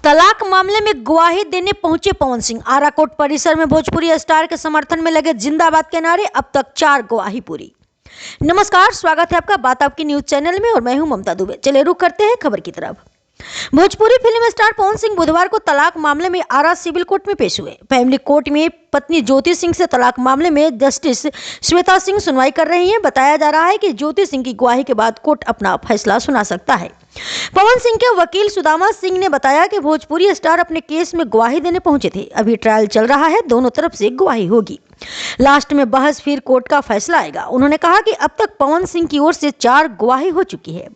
तलाक मामले में गवाही देने पहुंचे पवन सिंह। आरा कोर्ट परिसर में भोजपुरी स्टार के समर्थन में लगे जिंदाबाद के नारे। अब तक 4 गवाही पूरी। नमस्कार, स्वागत है आपका बात आपकी न्यूज चैनल में और मैं हूं ममता दुबे। चलिए रुक करते हैं खबर की तरफ। भोजपुरी फिल्म स्टार पवन सिंह बुधवार को तलाक मामले में आरा सिविल कोर्ट में पेश हुए। फैमिली कोर्ट में पत्नी ज्योति सिंह से तलाक मामले में जस्टिस श्वेता सिंह सुनवाई कर रही हैं। बताया जा रहा है कि ज्योति सिंह की गवाही के बाद कोर्ट अपना फैसला सुना सकता है। पवन सिंह के वकील सुदामा सिंह ने बताया कि भोजपुरी स्टार अपने केस में गवाही देने पहुंचे थे। अभी ट्रायल चल रहा है, दोनों तरफ से गवाही होगी। लास्ट में बहस, फिर कोर्ट का फैसला आएगा। उन्होंने कहा कि अब तक पवन सिंह की ओर से 4 गवाही हो चुकी है।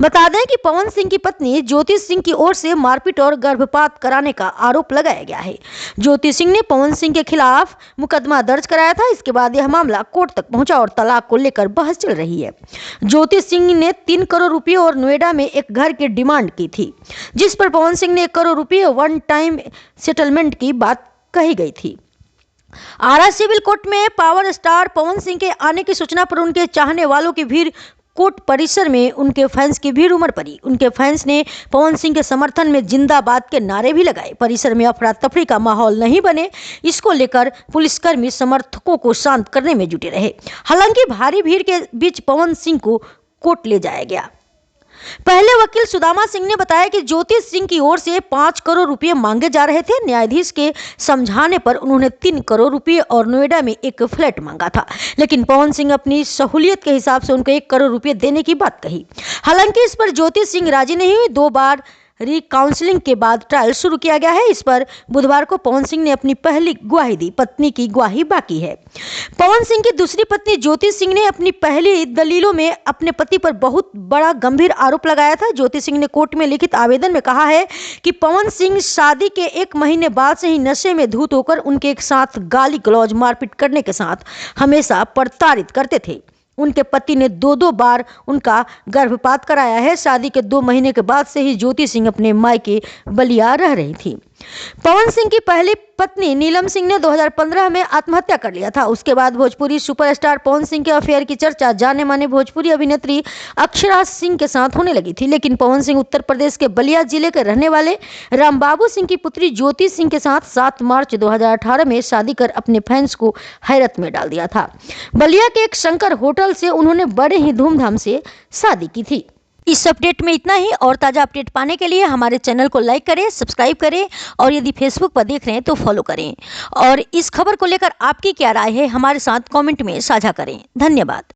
बता दें कि पवन सिंह की पत्नी ज्योति सिंह की ओर से मारपीट और गर्भपात कराने का आरोप लगाया गया है। ज्योति सिंह ने पवन सिंह के खिलाफ मुकदमा दर्ज कराया था। इसके बाद यह मामला कोर्ट तक पहुंचा और तलाक को लेकर बहस चल रही है। ज्योति सिंह ने 3 करोड़ रुपए और नोएडा में एक घर की डिमांड की थी, जिस पर पवन सिंह ने 1 करोड़ रुपए वन टाइम सेटलमेंट की बात कही गई थी। आरा सिविल कोर्ट में पावर स्टार पवन सिंह के आने की सूचना पर उनके चाहने वालों की भीड़, कोर्ट परिसर में उनके फैंस की भीड़ उमड़ पड़ी। उनके फैंस ने पवन सिंह के समर्थन में जिंदाबाद के नारे भी लगाए। परिसर में अफरा तफरी का माहौल नहीं बने, इसको लेकर पुलिसकर्मी समर्थकों को शांत करने में जुटे रहे। हालांकि भारी भीड़ के बीच पवन सिंह को कोर्ट ले जाया गया। पहले वकील सुदामा सिंह ने बताया कि ज्योति सिंह की ओर से 5 करोड़ रुपए मांगे जा रहे थे। न्यायाधीश के समझाने पर उन्होंने 3 करोड़ रुपए और नोएडा में एक फ्लैट मांगा था, लेकिन पवन सिंह अपनी सहूलियत के हिसाब से उनको 1 करोड़ रुपए देने की बात कही। हालांकि इस पर ज्योति सिंह राजी नहीं हुई। 2 बार रिकाउंसलिंग के बाद ट्रायल शुरू किया गया है। इस पर बुधवार को पवन सिंह ने अपनी पहली गवाही दी। पत्नी की गवाही बाकी है। पवन सिंह की दूसरी पत्नी ज्योति सिंह ने अपनी पहली दलीलों में अपने पति पर बहुत बड़ा गंभीर आरोप लगाया था। ज्योति सिंह ने कोर्ट में लिखित आवेदन में कहा है कि पवन सिंह शादी के 1 महीने बाद से ही नशे में धुत होकर उनके एक साथ गाली गलौज मारपीट करने के साथ हमेशा प्रताड़ित करते थे। उनके पति ने 2 बार उनका गर्भपात कराया है। शादी के 2 महीने के बाद से ही ज्योति सिंह अपने मायके बलिया रह रही थी। पवन सिंह की पहली पत्नी नीलम सिंह ने 2015 में आत्महत्या कर लिया था। उसके बाद भोजपुरी सुपरस्टार पवन सिंह के अफेयर की चर्चा जाने माने भोजपुरी अभिनेत्री अक्षरा सिंह के साथ होने लगी थी, लेकिन पवन सिंह उत्तर प्रदेश के बलिया जिले के रहने वाले रामबाबू सिंह की पुत्री ज्योति सिंह के साथ 7 मार्च 2018 में शादी कर अपने फैंस को हैरत में डाल दिया था। बलिया के एक शंकर होटल से उन्होंने बड़े ही धूमधाम से शादी की थी। इस अपडेट में इतना ही। और ताज़ा अपडेट पाने के लिए हमारे चैनल को लाइक करें, सब्सक्राइब करें और यदि फेसबुक पर देख रहे हैं तो फॉलो करें। और इस खबर को लेकर आपकी क्या राय है हमारे साथ कमेंट में साझा करें। धन्यवाद।